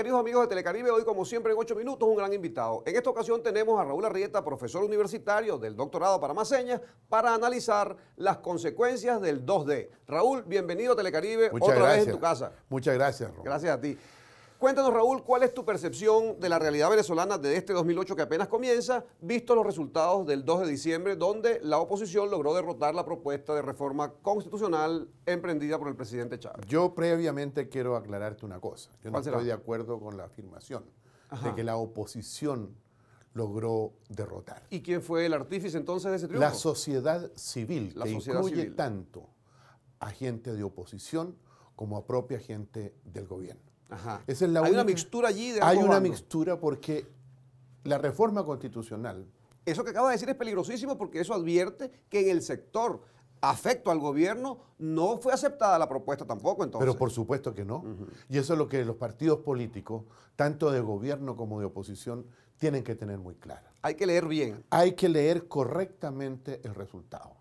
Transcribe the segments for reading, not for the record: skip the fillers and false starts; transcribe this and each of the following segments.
queridos amigos de Telecaribe, hoy como siempre en 8 minutos un gran invitado. En esta ocasión tenemos a Raúl Arrieta, profesor universitario del doctorado Panamá Señas, para analizar las consecuencias del 2D. Raúl, bienvenido a Telecaribe, otra vez en tu casa. Muchas gracias, Raúl. Gracias a ti. Cuéntanos, Raúl, ¿cuál es tu percepción de la realidad venezolana de este 2008 que apenas comienza, visto los resultados del 2 de diciembre, donde la oposición logró derrotar la propuesta de reforma constitucional emprendida por el presidente Chávez? Yo previamente quiero aclararte una cosa. Yo no ¿Cuál será? estoy de acuerdo con la afirmación de que la oposición logró derrotar. ¿Y quién fue el artífice entonces de ese triunfo? La sociedad civil, La que sociedad incluye civil. tanto a gente de oposición como a propia gente del gobierno. Ajá. Esa es la Hay única- una mixtura allí de Hay ambos una bandos. mixtura porque la reforma constitucional, Eso que acaba de decir es peligrosísimo porque eso advierte que en el sector afecto al gobierno no fue aceptada la propuesta tampoco, entonces. pero por supuesto que no. Y eso es lo que los partidos políticos, tanto de gobierno como de oposición, tienen que tener muy claro. Hay que leer bien. Hay que leer correctamente el resultado.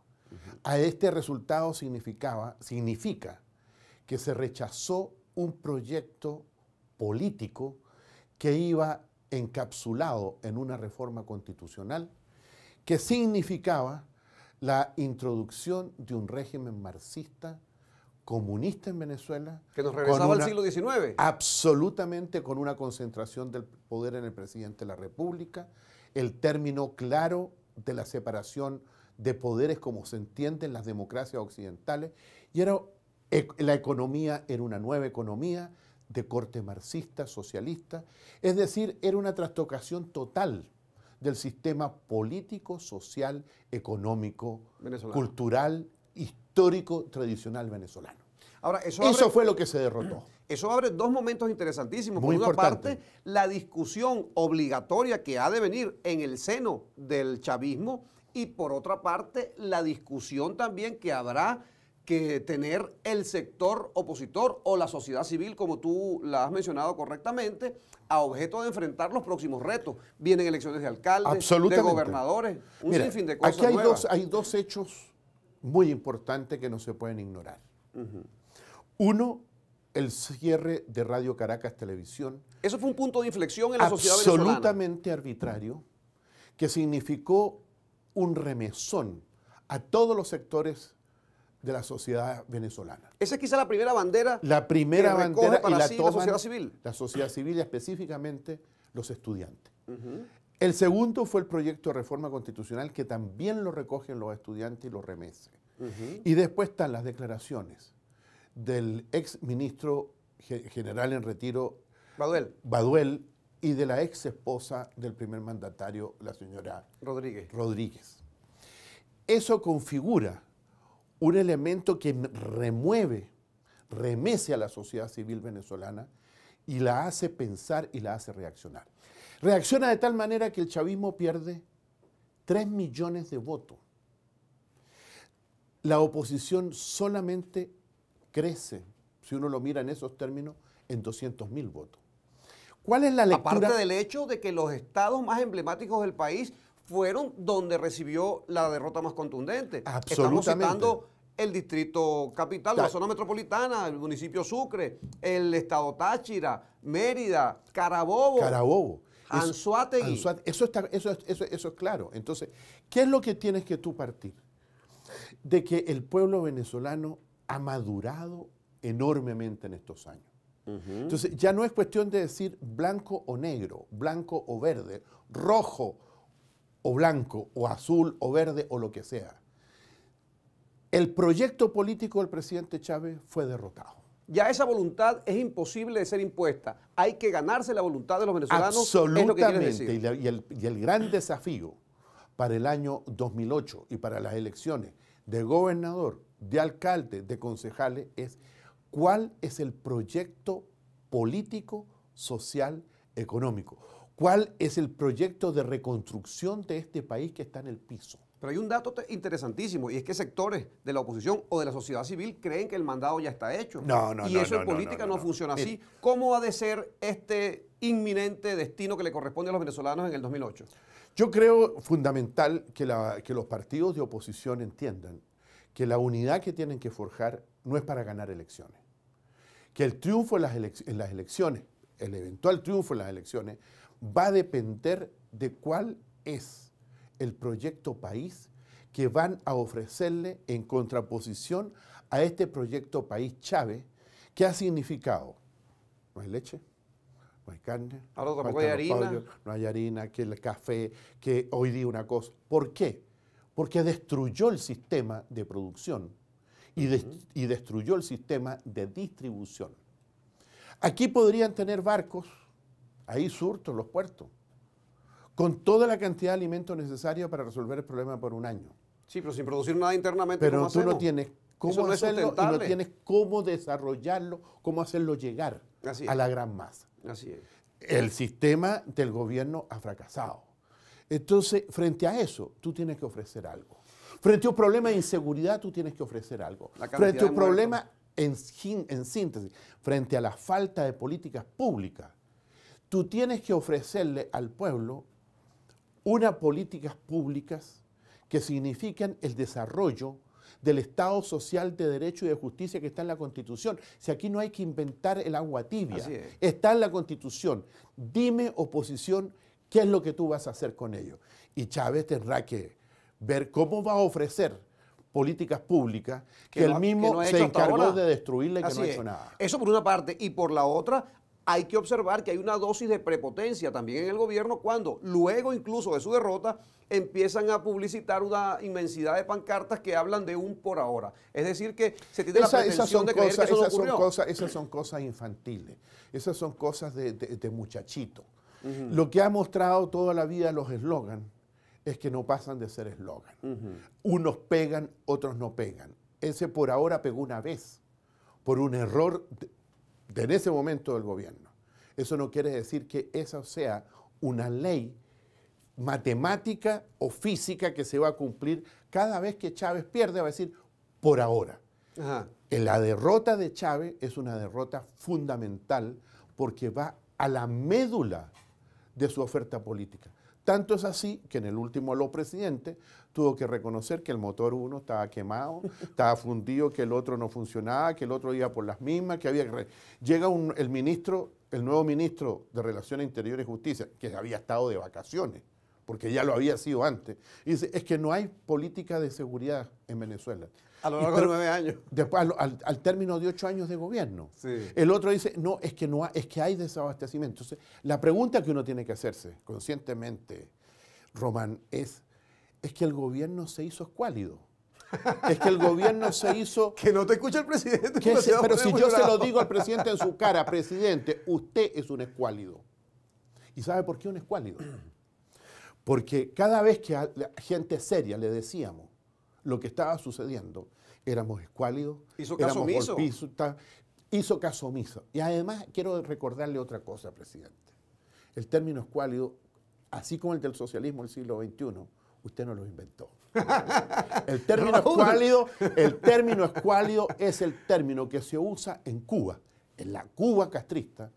A este resultado significa que se rechazó un proyecto político que iba encapsulado en una reforma constitucional que significaba la introducción de un régimen marxista comunista en Venezuela. Que nos con regresaba al una- siglo XIX. Absolutamente, con una concentración del poder en el presidente de la República, el término claro de la separación de poderes como se entiende en las democracias occidentales, y la economía era una nueva economía de corte marxista, socialista, es decir, era una trastocación total del sistema político, social, económico, Venezolano. cultural, histórico, tradicional venezolano. Ahora, Eso fue lo que se derrotó. Eso abre dos momentos interesantísimos. Muy Por una importante. parte, la discusión obligatoria que ha de venir en el seno del chavismo, y por otra parte, la discusión también que habrá que tener el sector opositor o la sociedad civil, como tú la has mencionado correctamente, a objeto de enfrentar los próximos retos. Vienen elecciones de alcaldes, de Absolutamente. gobernadores, un Mira, sinfín de cosas aquí nuevas. hay dos hechos muy importantes que no se pueden ignorar. Uno, el cierre de Radio Caracas Televisión, Eso fue un punto de inflexión en la sociedad venezolana. absolutamente arbitrario, que significó un remesón a todos los sectores de la sociedad venezolana. Esa es quizá la primera bandera La primera que recoge bandera para y la sí toman la sociedad civil. la sociedad civil y específicamente los estudiantes. El segundo fue el proyecto de reforma constitucional que también lo recogen los estudiantes y lo remece. Y después están las declaraciones del ex ministro general en retiro Baduel Baduel y de la ex esposa del primer mandatario, la señora Rodríguez. Rodríguez. Eso configura un elemento que remece a la sociedad civil venezolana y la hace pensar y la hace reaccionar. Reacciona de tal manera que el chavismo pierde 3 millones de votos. La oposición solamente crece, si uno lo mira en esos términos, en 200.000 votos. ¿Cuál es la lectura? Aparte del hecho de que los estados más emblemáticos del país fueron donde recibió la derrota más contundente. Estamos Absolutamente. citando el distrito capital, la zona metropolitana, el municipio Sucre, el estado Táchira, Mérida, Carabobo. Anzoátegui. Eso es claro. Entonces, ¿qué es lo que tienes que tú partir? De que el pueblo venezolano ha madurado enormemente en estos años. Entonces, ya no es cuestión de decir blanco o negro, blanco o verde, rojo o blanco, o azul o verde o lo que sea. El proyecto político del presidente Chávez fue derrotado. Ya esa voluntad es imposible de ser impuesta. Hay que ganarse la voluntad de los venezolanos. Es lo que quieres decir. Absolutamente. Y el gran desafío para el año 2008 y para las elecciones de gobernador, de alcalde, de concejales es cuál es el proyecto político, social, económico. ¿Cuál es el proyecto de reconstrucción de este país que está en el piso? Pero hay un dato interesantísimo, y es que sectores de la oposición o de la sociedad civil creen que el mandado ya está hecho. Y eso en política no funciona así. ¿Cómo ha de ser este inminente destino que le corresponde a los venezolanos en el 2008? Yo creo fundamental que los partidos de oposición entiendan que la unidad que tienen que forjar no es para ganar elecciones. Que el triunfo en las elecciones el eventual triunfo en las elecciones va a depender de cuál es el proyecto país que van a ofrecerle en contraposición a este proyecto país Chávez, que ha significado: no hay leche, no hay carne, ahora tampoco hay harina, pollos, no hay harina, que el café, que hoy día una cosa. ¿Por qué? Porque destruyó el sistema de producción y destruyó el sistema de distribución. Aquí podrían tener barcos, ahí surtos los puertos, con toda la cantidad de alimentos necesarios para resolver el problema por un año. Sí, pero sin producir nada internamente. Pero ¿cómo tú hacemos? no tienes cómo hacerlo y no tienes cómo desarrollarlo, cómo hacerlo llegar a la gran masa. Así es. El sistema del gobierno ha fracasado. Entonces, frente a eso, tú tienes que ofrecer algo. Frente a un problema de inseguridad, tú tienes que ofrecer algo. Frente a un problema, en síntesis, frente a la falta de políticas públicas, tú tienes que ofrecerle al pueblo unas políticas públicas que significan el desarrollo del Estado social de derecho y de justicia que está en la Constitución. Si aquí no hay que inventar el agua tibia, está en la Constitución. Dime, oposición, ¿qué es lo que tú vas a hacer con ello? Y Chávez tendrá que ver cómo va a ofrecer políticas públicas que él mismo se encargó de destruirle y que no ha hecho nada. Eso por una parte. Y por la otra, hay que observar que hay una dosis de prepotencia también en el gobierno cuando, luego incluso de su derrota, empiezan a publicitar una inmensidad de pancartas que hablan de un por ahora. Es decir, que se tiene la pretensión de creer que eso no ocurrió. Esas son cosas infantiles, esas son cosas de muchachito. Lo que ha mostrado toda la vida los eslogans es que no pasan de ser eslogan. Unos pegan, otros no pegan. Ese por ahora pegó una vez, por un error en ese momento del gobierno. Eso no quiere decir que esa sea una ley matemática o física que se va a cumplir cada vez que Chávez pierde, va a decir por ahora. La derrota de Chávez es una derrota fundamental porque va a la médula de su oferta política. Tanto es así que en el último Aló Presidente tuvo que reconocer que el motor 1 estaba quemado, estaba fundido, que el otro no funcionaba, que el otro iba por las mismas, que había que... Llega el nuevo ministro de Relaciones Interiores y Justicia, que había estado de vacaciones, porque ya lo había sido antes, y dice, es que no hay política de seguridad en Venezuela. A lo largo de 9 años. Después, al término de 8 años de gobierno. Sí. El otro dice, no, es que hay desabastecimiento. Entonces, la pregunta que uno tiene que hacerse conscientemente, Román, es que el gobierno se hizo escuálido. Es que el gobierno se hizo... Que no te escucha el presidente. Pero si yo se lo digo al presidente en su cara, presidente, usted es un escuálido. ¿Y sabe por qué un escuálido? Porque cada vez que a la gente seria le decíamos lo que estaba sucediendo, éramos escuálidos, hizo caso omiso. Hizo caso omiso. Y además quiero recordarle otra cosa, presidente. El término escuálido, así como el del socialismo del siglo XXI, usted no lo inventó. El término escuálido es el término que se usa en Cuba, en la Cuba castrista,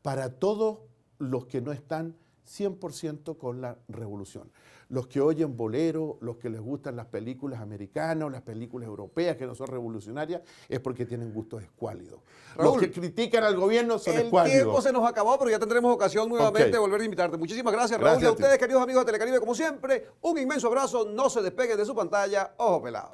para todos los que no están 100% con la revolución. Los que oyen bolero, los que les gustan las películas americanas o las películas europeas que no son revolucionarias, es porque tienen gustos escuálidos. Raúl, los que critican al gobierno son escuálidos. El tiempo se nos acabó, pero ya tendremos ocasión nuevamente de volver a invitarte. Muchísimas gracias, Raúl. Y a ustedes, queridos amigos de Telecaribe, como siempre, un inmenso abrazo. No se despeguen de su pantalla. Ojo pelado.